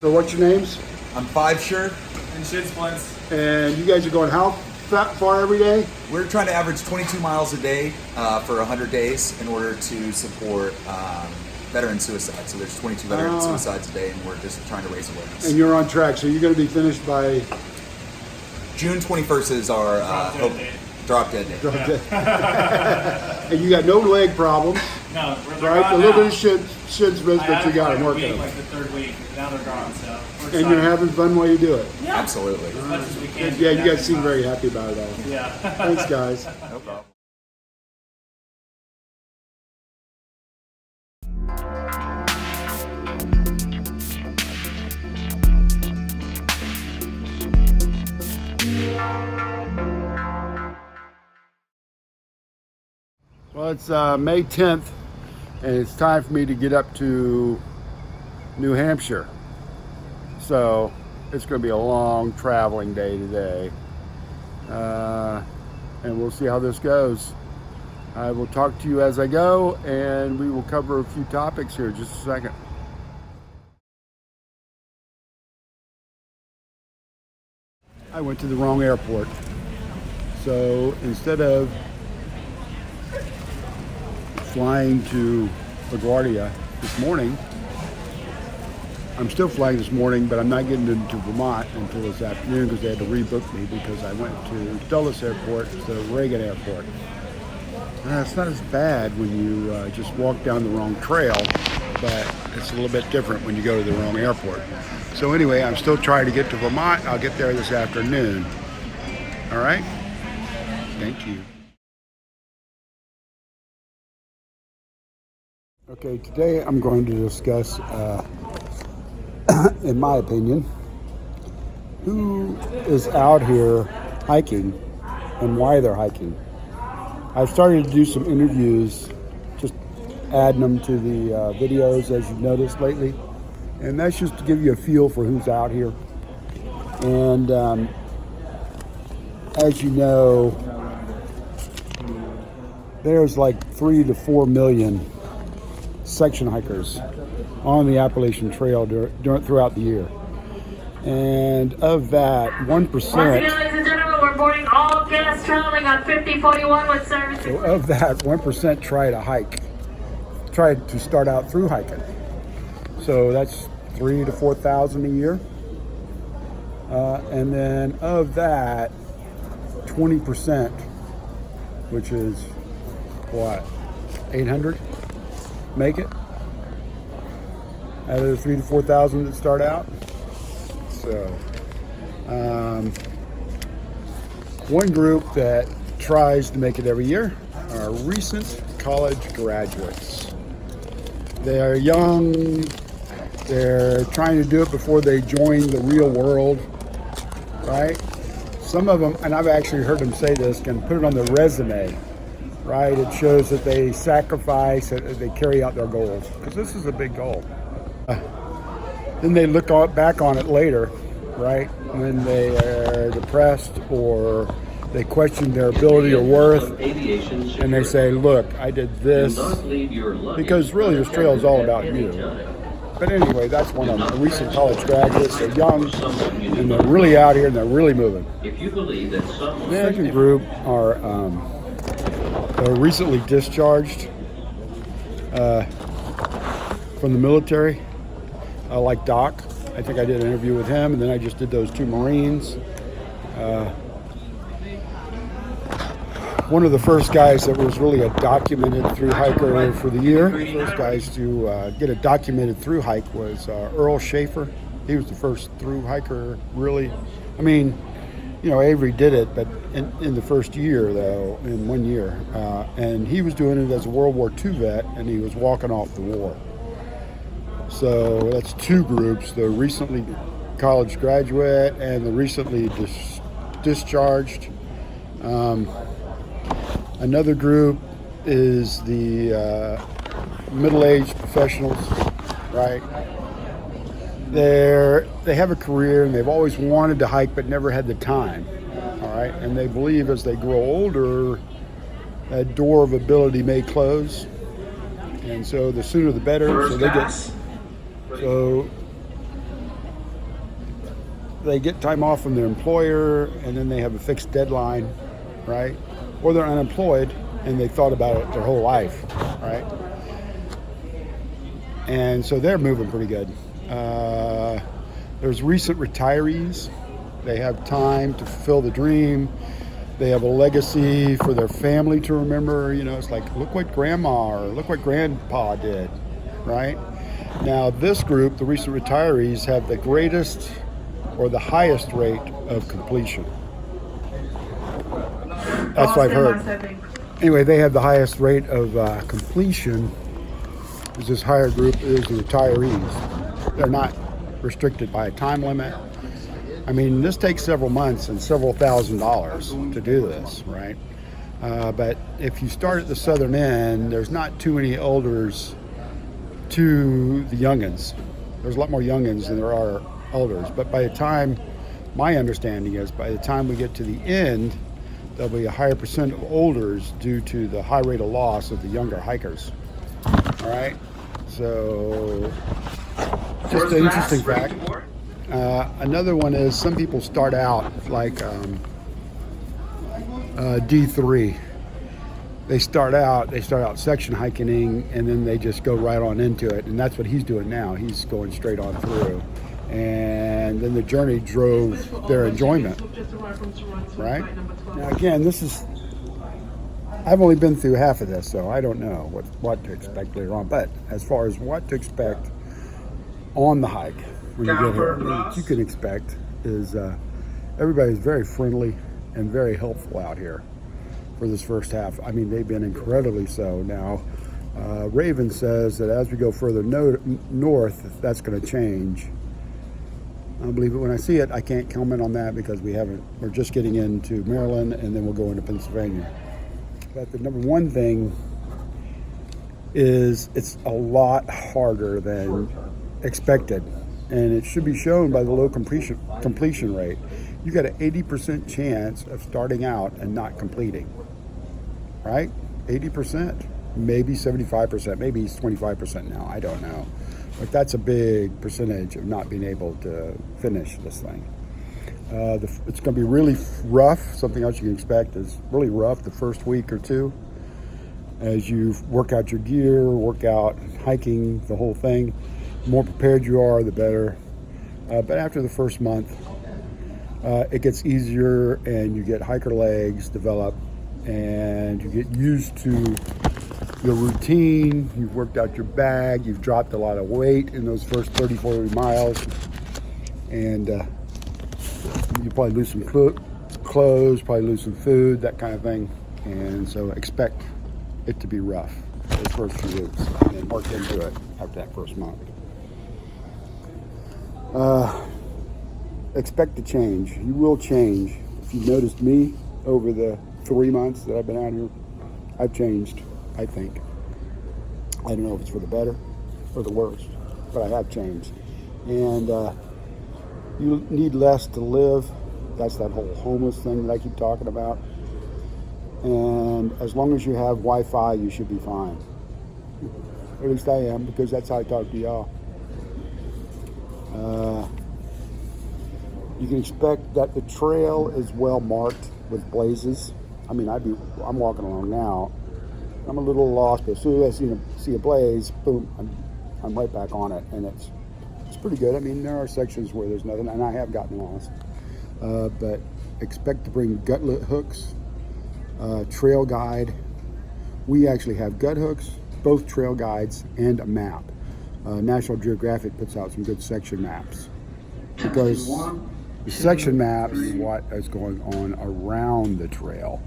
So what's your names? I'm Hampshire. And shin splints. And you guys are going how far every day? We're trying to average 22 miles a day for 100 days in order to support veteran suicide. So there's 22 veteran suicides a day, and we're just trying to raise awareness. And you're on track, so you're going to be finished by June 21st is our drop dead day. Drop dead. And you got no leg problems. No, right? A little bit of shin splints, but you got them working. Like the third week, now they're gone. So and you're having fun while you do it. Yeah. Absolutely. As much as we can. Yeah, you guys seem very happy about it all. Yeah. Thanks, guys. No problem. Well, it's May 10th, and it's time for me to get up to New Hampshire. So it's going to be a long traveling day today, and we'll see how this goes. I will talk to you as I go, and we will cover a few topics here in just a second. I went to the wrong airport, so instead of flying to LaGuardia this morning, I'm still flying this morning, but I'm not getting into Vermont until this afternoon because they had to rebook me because I went to Dulles Airport to Reagan Airport. It's not as bad when you just walk down the wrong trail, but it's a little bit different when you go to the wrong airport. So anyway, I'm still trying to get to Vermont. I'll get there this afternoon. All right? Thank you. Okay, today I'm going to discuss, in my opinion, who is out here hiking and why they're hiking. I've started to do some interviews, just adding them to the videos as you've noticed lately, and that's just to give you a feel for who's out here. And as you know, there's like 3 to 4 million section hikers on the Appalachian Trail throughout the year. And of that, 1%. Once again, ladies and gentlemen, we're boarding all guests traveling on 5041 with services. So of that, 1% try to start out through hiking. So that's 3,000 to 4,000 a year. And then of that, 20%, which is what, 800? Make it out of the 3,000 to 4,000 that start out. So one group that tries to make it every year are recent college graduates. They are young, they're trying to do it before they join the real world, right? Some of them, and I've actually heard them say this, can put it on their resume. Right, it shows that they sacrifice, that they carry out their goals, because this is a big goal. Then they look back on it later, right, when they are depressed or they question their ability or worth, and they say, look, I did this, because really this trail is all about you. But anyway, that's one of them. The recent college graduates, they're young, and they're really out here, and they're really moving. The second group are recently discharged from the military, like Doc. I think I did an interview with him, and then I just did those 2 Marines. One of the first guys that was really a documented through hiker for the year, first guys to get a documented through hike was Earl Schaefer. He was the first through hiker, really. I mean, you know, Avery did it, but in the first year, though, in 1 year. And he was doing it as a World War II vet, and he was walking off the war. So that's 2 groups, the recently college graduate and the recently discharged. Another group is the middle-aged professionals, right? They have a career and they've always wanted to hike but never had the time, all right? And they believe as they grow older, that door of ability may close, and so the sooner the better. So they get time off from their employer, and then they have a fixed deadline, right? Or they're unemployed and they thought about it their whole life, right? And so they're moving pretty good. There's recent retirees. They have time to fulfill the dream. They have a legacy for their family to remember. You know, it's like, look what grandma or look what grandpa did, right? Now, this group, the recent retirees, have the greatest or the highest rate of completion. That's what I've heard. Anyway, they have the highest rate of completion. This higher group is the retirees. They're not restricted by a time limit. I mean, this takes several months and several $1,000s to do this, right? But if you start at the southern end, there's not too many elders to the youngins. There's a lot more youngins than there are elders. But by the time, my understanding is, by the time we get to the end, there'll be a higher percent of olders due to the high rate of loss of the younger hikers. All right? So, just an interesting fact. Another one is some people start out like D3. They start out section hiking, and then they just go right on into it, and that's what he's doing now. He's going straight on through, and then the journey drove their enjoyment, right? Now again, I've only been through half of this, so I don't know what to expect later on. But as far as what to expect on the hike when you get here, what you can expect is everybody's very friendly and very helpful out here for this first half. I mean, they've been incredibly so. Now, Raven says that as we go further north, that's going to change. I'll believe it when I see it. I can't comment on that because we're just getting into Maryland, and then we'll go into Pennsylvania. But the number one thing is it's a lot harder than expected, and it should be shown by the low completion rate. You got an 80% chance of starting out and not completing, right? 80%, maybe 75%, maybe it's 25% now, I don't know. But that's a big percentage of not being able to finish this thing. It's going to be really rough. Something else you can expect is really rough the first week or two as you work out your gear, work out hiking, the whole thing. The more prepared you are, the better. But after the first month, it gets easier, and you get hiker legs develop, and you get used to your routine. You've worked out your bag. You've dropped a lot of weight in those first 30, 40 miles. And you probably lose some clothes, probably lose some food, that kind of thing. And so expect it to be rough those first few weeks, and then work into it after that first month. Expect to change. You will change. If you noticed me over the 3 months that I've been out here, I've changed, I think. I don't know if it's for the better or the worse, but I have changed. And you need less to live. That's that whole homeless thing that I keep talking about. And as long as you have Wi-Fi, you should be fine. At least I am, because that's how I talk to y'all. You can expect that the trail is well marked with blazes. I mean, I'm walking along now. I'm a little lost, but as soon as I see a blaze, boom, I'm right back on it, and it's pretty good. I mean, there are sections where there's nothing, and I have gotten lost. But expect to bring gutlet hooks, trail guide. We actually have gut hooks, both trail guides, and a map. National Geographic puts out some good section maps, because the section maps is what is going on around the trail.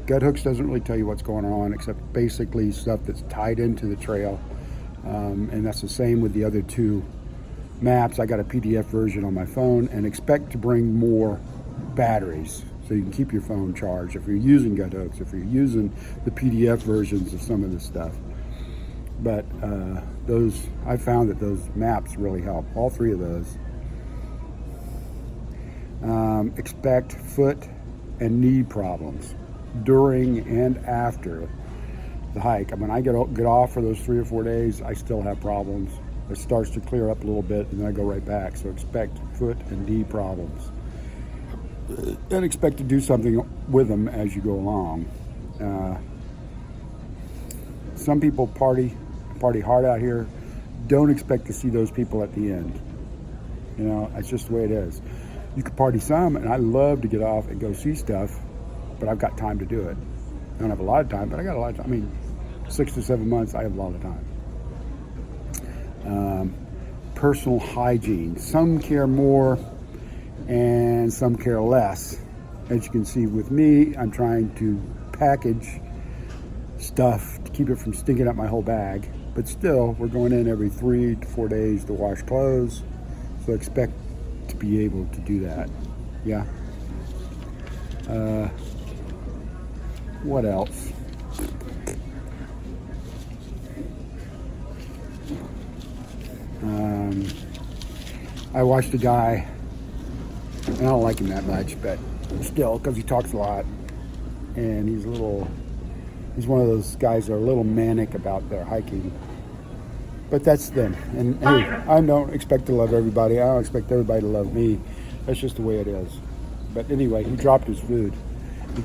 Gut hooks doesn't really tell you what's going on, except basically stuff that's tied into the trail. And that's the same with the other two maps. I got a PDF version on my phone, and expect to bring more batteries so you can keep your phone charged if you're using gut hooks, if you're using the PDF versions of some of this stuff. But I found that those maps really help, all three of those. Expect foot and knee problems during and after the hike. I mean, I get off for those 3 or 4 days, I still have problems. It starts to clear up a little bit, and then I go right back. So expect foot and knee problems. And expect to do something with them as you go along. Some people party hard out here. Don't expect to see those people at the end. You know, that's just the way it is. You could party some, and I love to get off and go see stuff, but I've got time to do it. I don't have a lot of time, but I got a lot of time. I mean, 6 to 7 months, I have a lot of time. Personal hygiene. Some care more and some care less. As you can see with me, I'm trying to package stuff to keep it from stinking up my whole bag. But still, we're going in every 3 to 4 days to wash clothes. So expect to be able to do that. Yeah. What else? I watched a guy, and I don't like him that much, but still, because he talks a lot, and he's one of those guys that are a little manic about their hiking. But that's them. And hey, I don't expect to love everybody. I don't expect everybody to love me. That's just the way it is. But anyway, he dropped his food. He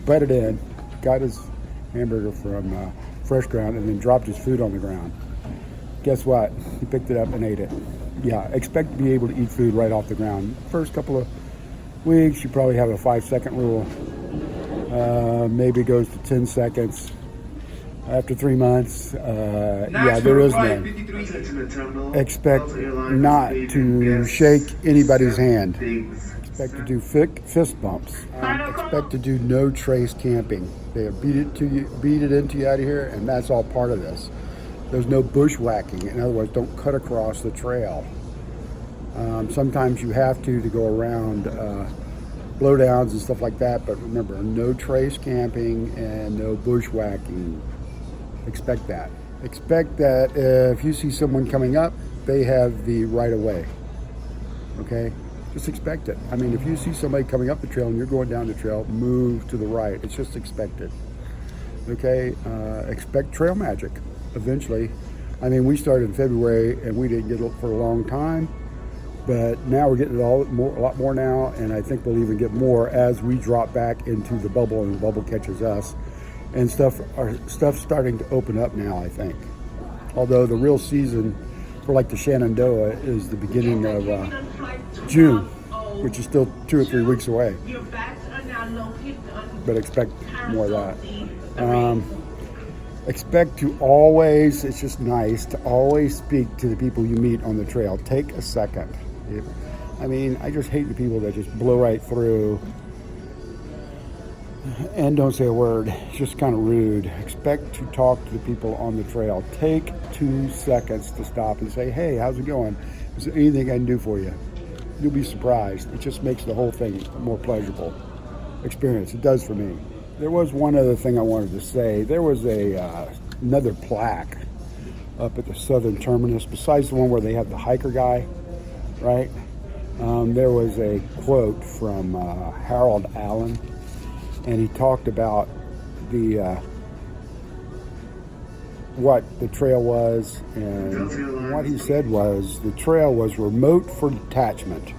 butted in, got his hamburger from Fresh Ground, and then dropped his food on the ground. Guess what? He picked it up and ate it. Yeah, expect to be able to eat food right off the ground. First couple of weeks, you probably have a 5-second rule. Maybe it goes to 10 seconds. After 3 months, there is none. Expect not to shake anybody's hand. Expect to do fist bumps. Expect to do no trace camping. They beat it into you out of here, and that's all part of this. There's no bushwhacking. In other words, don't cut across the trail. Sometimes you have to go around blowdowns and stuff like that, but remember, no trace camping and no bushwhacking. Expect that. Expect that if you see someone coming up, they have the right of way. Okay? Just expect it. I mean, if you see somebody coming up the trail and you're going down the trail, move to the right. It's just expected. Okay? Expect trail magic eventually. I mean, we started in February and we didn't get it for a long time, but now we're getting it a lot more now, and I think we'll even get more as we drop back into the bubble and the bubble catches us. And stuff's starting to open up now, I think. Although the real season for like the Shenandoah is the beginning of June, which is still 2 or 3 weeks away. But expect more of that. Expect to always, it's just nice to always speak to the people you meet on the trail. Take a second. I just hate the people that just blow right through and don't say a word. It's just kind of rude. Expect to talk to the people on the trail. Take 2 seconds to stop and say, hey, how's it going? Is there anything I can do for you? You'll be surprised. It just makes the whole thing a more pleasurable experience. It does for me. There was one other thing I wanted to say. There was another plaque up at the southern terminus, besides the one where they have the hiker guy, right? There was a quote from Harold Allen, and he talked about what the trail was, and what he said was the trail was remote for detachment,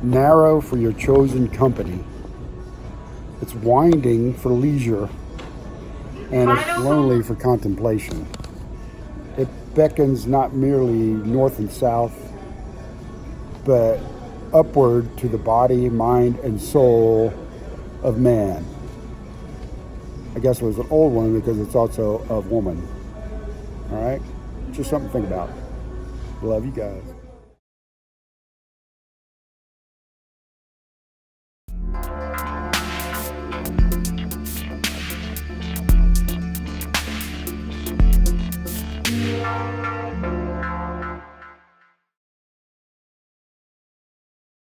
narrow for your chosen company, it's winding for leisure, and it's lonely for contemplation. It beckons not merely north and south, but upward to the body, mind, and soul of man. I guess it was an old one because it's also of woman. All right? Just something to think about. Love you guys.